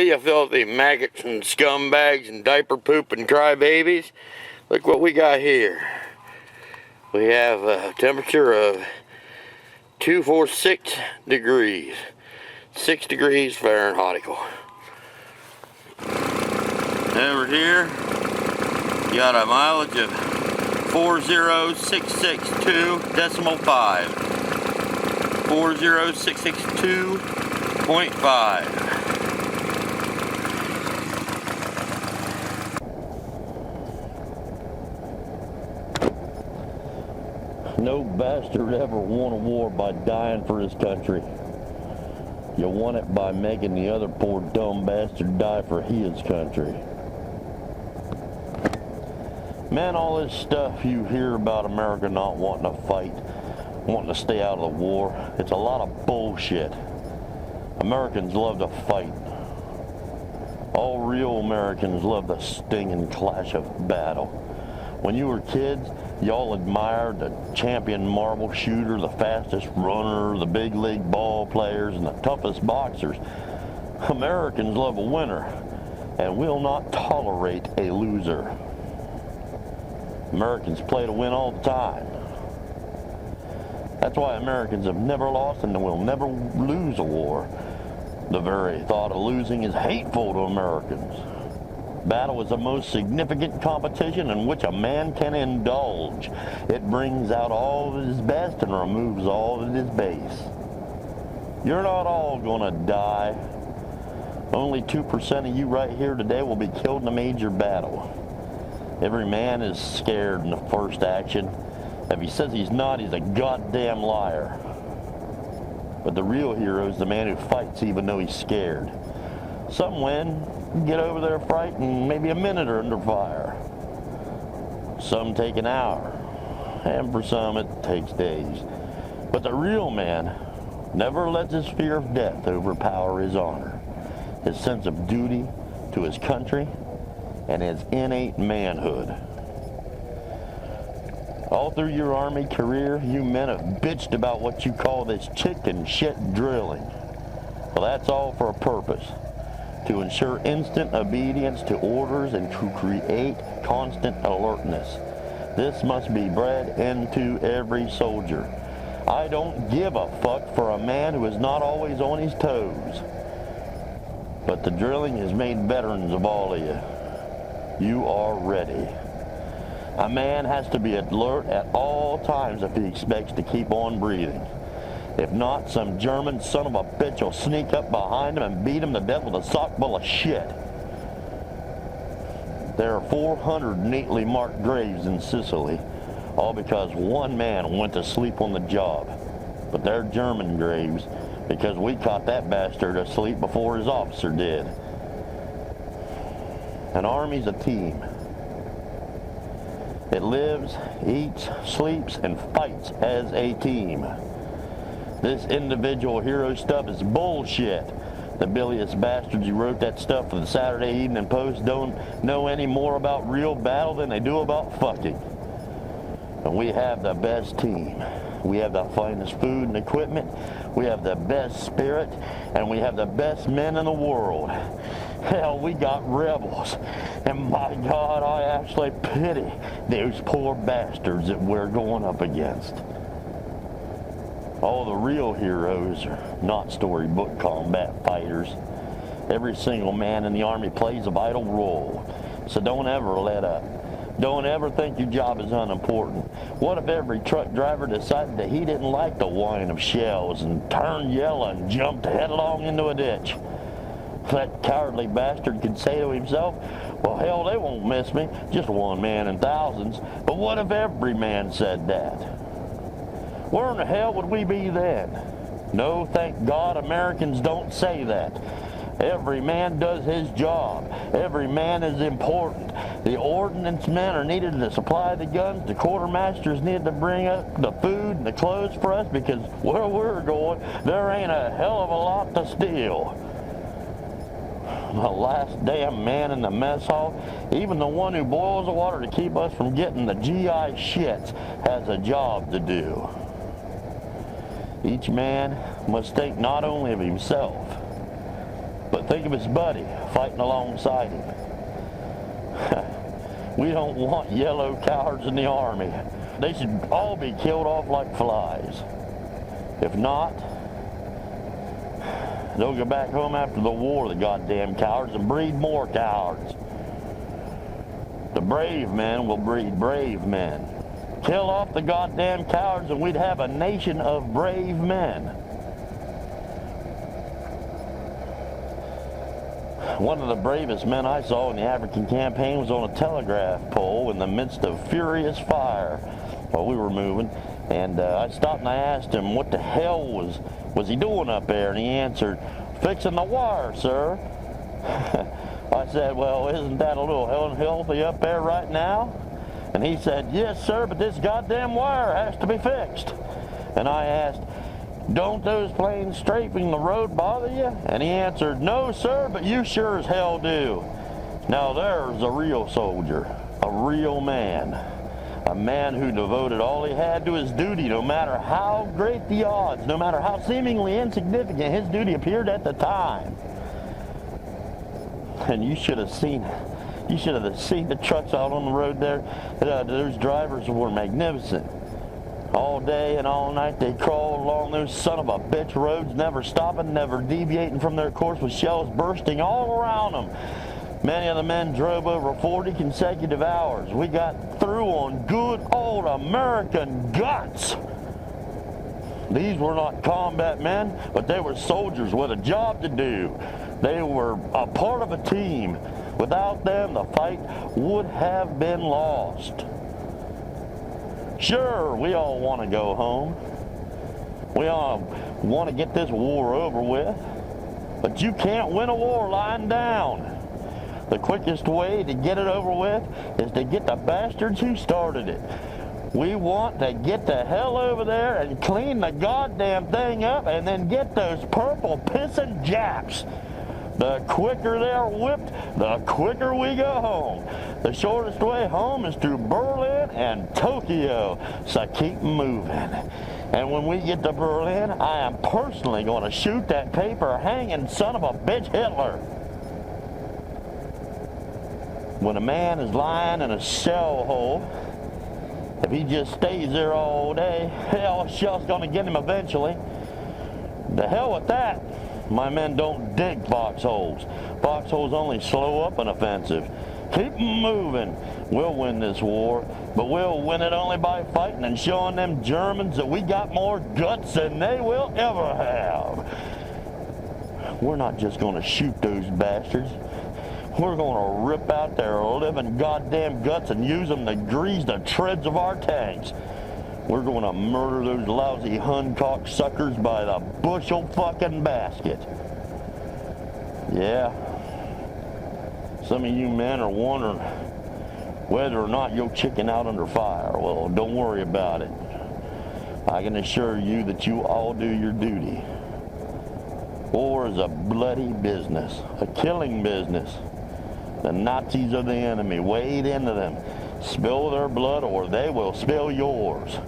you filthy maggots and scumbags and diaper pooping crybabies. Look what we got here. We have a temperature of 246 degrees. 6 degrees Fahrenheit. Over here, you got a mileage of 40662.5. 40662.5. No bastard ever won a war by dying for his country. You won it by making the other poor dumb bastard die for his country. Man, all this stuff you hear about America not wanting to fight, wanting to stay out of the war, it's a lot of bullshit. Americans love to fight. All real Americans love the sting and clash of battle. When you were kids, y'all admired the champion marble shooter, the fastest runner, the big league ball players, and the toughest boxers. Americans love a winner and will not tolerate a loser. Americans play to win all the time. That's why Americans have never lost and will never lose a war. The very thought of losing is hateful to Americans. Battle is the most significant competition in which a man can indulge. It brings out all of his best and removes all of his base. You're not all gonna die. Only 2% of you right here today will be killed in a major battle. Every man is scared in the first action. If he says he's not, he's a goddamn liar. But the real hero is the man who fights even though he's scared. Some win, get over their fright in maybe a minute or under fire. Some take an hour, and for some it takes days. But the real man never lets his fear of death overpower his honor, his sense of duty to his country, and his innate manhood. All through your Army career, you men have bitched about what you call this chicken shit drilling. Well, that's all for a purpose. To ensure instant obedience to orders and to create constant alertness. This must be bred into every soldier. I don't give a fuck for a man who is not always on his toes. But the drilling has made veterans of all of you. You are ready. A man has to be alert at all times if he expects to keep on breathing. If not, some German son of a bitch will sneak up behind him and beat him to death with a sock full of shit. There are 400 neatly marked graves in Sicily, all because one man went to sleep on the job. But they're German graves because we caught that bastard asleep before his officer did. An army's a team. It lives, eats, sleeps, and fights as a team. This individual hero stuff is bullshit. The bilious bastards who wrote that stuff for the Saturday Evening Post don't know any more about real battle than they do about fucking. And we have the best team. We have the finest food and equipment. We have the best spirit. And we have the best men in the world. Hell, we got rebels. And my God, I actually pity those poor bastards that we're going up against. All the real heroes are not storybook combat fighters. Every single man in the Army plays a vital role. So don't ever let up. Don't ever think your job is unimportant. What if every truck driver decided that he didn't like the whine of shells and turned yellow and jumped headlong into a ditch? That cowardly bastard could say to himself, well, hell, they won't miss me, just one man in thousands. But what if every man said that? Where in the hell would we be then? No, thank God Americans don't say that. Every man does his job. Every man is important. The ordnance men are needed to supply the guns. The quartermasters need to bring up the food and the clothes for us because where we're going, there ain't a hell of a lot to steal. The last damn man in the mess hall, even the one who boils the water to keep us from getting the GI shits, has a job to do. Each man must think not only of himself, But think of his buddy fighting alongside him. We don't want yellow cowards in the Army. They should all be killed off like flies. If not, they'll go back home after the war, the goddamn cowards, and breed more cowards. The brave men will breed brave men. Kill off the goddamn cowards and we'd have a nation of brave men. One of the bravest men I saw in the African campaign was on a telegraph pole in the midst of furious fire while we were moving. And I stopped and I asked him what the hell was he doing up there, and he answered, "Fixing the wire, sir." I said, "Well, isn't that a little unhealthy up there right now?" And he said, "Yes, sir, but this goddamn wire has to be fixed." And I asked, "Don't those planes strafing the road bother you?" And he answered, "No, sir, but you sure as hell do." Now there's a real soldier, a real man. A man who devoted all he had to his duty, no matter how great the odds, no matter how seemingly insignificant his duty appeared at the time. And you should have seen the trucks out on the road there. Those drivers were magnificent. All day and all night they crawled along those son of a bitch roads, never stopping, never deviating from their course, with shells bursting all around them. Many of the men drove over 40 consecutive hours. We got through on good old American guts. These were not combat men, but they were soldiers with a job to do. They were a part of a team. Without them, the fight would have been lost. Sure, we all want to go home. We all want to get this war over with. But you can't win a war lying down. The quickest way to get it over with is to get the bastards who started it. We want to get the hell over there and clean the goddamn thing up, and then get those purple pissing Japs. The quicker they're whipped, the quicker we go home. The shortest way home is through Berlin and Tokyo, so keep moving. And when we get to Berlin, I am personally going to shoot that paper hanging son of a bitch Hitler. When a man is lying in a shell hole, if he just stays there all day, hell, a shell's going to get him eventually. The hell with that. My men don't dig foxholes. Foxholes only slow up an offensive. Keep moving. We'll win this war, but we'll win it only by fighting and showing them Germans that we got more guts than they will ever have. We're not just going to shoot those bastards. We're going to rip out their living goddamn guts and use them to grease the treads of our tanks. We're going to murder those lousy Hun cocksuckers by the bushel fucking basket. Yeah. Some of you men are wondering whether or not you'll chicken out under fire. Well, don't worry about it. I can assure you that you all do your duty. War is a bloody business, a killing business. The Nazis are the enemy. Wade into them. Spill their blood or they will spill yours.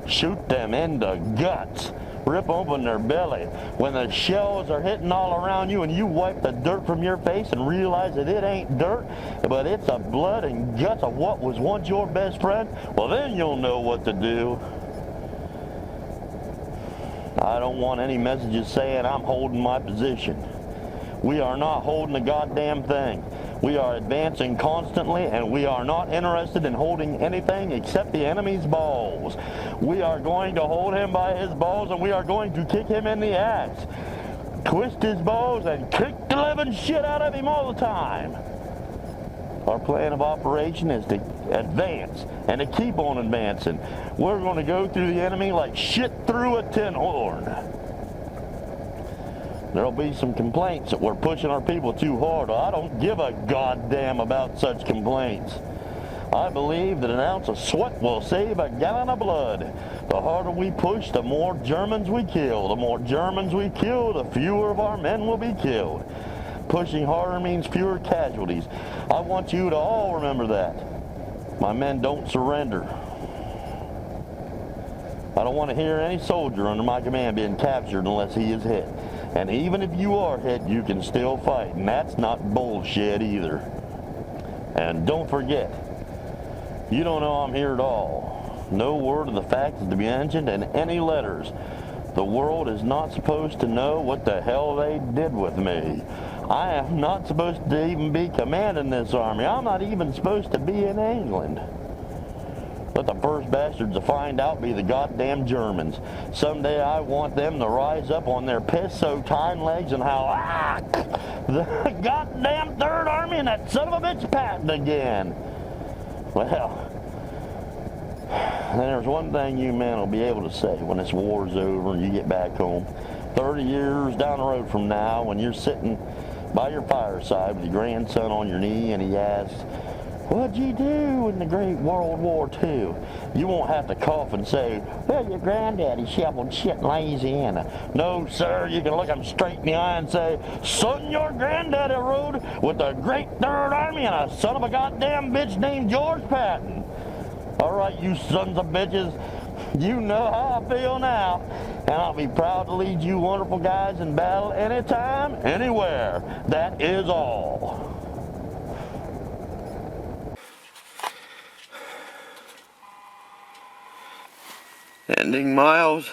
Shoot them in the guts. Rip open their belly. When the shells are hitting all around you and you wipe the dirt from your face and realize that it ain't dirt, but it's the blood and guts of what was once your best friend, well then you'll know what to do. I don't want any messages saying I'm holding my position. We are not holding a goddamn thing. We are advancing constantly, and we are not interested in holding anything except the enemy's balls. We are going to hold him by his balls, and we are going to kick him in the ass. Twist his balls and kick the living shit out of him all the time. Our plan of operation is to advance and to keep on advancing. We're going to go through the enemy like shit through a tin horn. There'll be some complaints that we're pushing our people too hard. I don't give a goddamn about such complaints. I believe that an ounce of sweat will save a gallon of blood. The harder we push, the more Germans we kill. The more Germans we kill, the fewer of our men will be killed. Pushing harder means fewer casualties. I want you to all remember that. My men don't surrender. I don't want to hear any soldier under my command being captured unless he is hit. And even if you are hit, you can still fight. And that's not bullshit either. And don't forget, you don't know I'm here at all. No word of the facts is to be mentioned in any letters. The world is not supposed to know what the hell they did with me. I am not supposed to even be commanding this army. I'm not even supposed to be in England. Let the first bastards to find out be the goddamn Germans. Someday I want them to rise up on their piss-soaked hind legs and howl, ah! The goddamn Third Army and that son of a bitch Patton again. Well, then there's one thing you men will be able to say when this war's over and you get back home. 30 years down the road from now, when you're sitting by your fireside with your grandson on your knee and he asks, "What'd you do in the Great World War II?" You won't have to cough and say, "Well, your granddaddy shoveled shit in Louisiana." No, sir, you can look him straight in the eye and say, "Son, your granddaddy rode with the Great Third Army and a son of a goddamn bitch named George Patton." All right, you sons of bitches, you know how I feel now. And I'll be proud to lead you wonderful guys in battle anytime, anywhere. That is all. Ending miles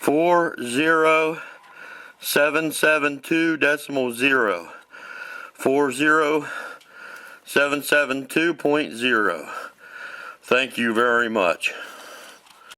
40772.0. 40772.0. Thank you very much.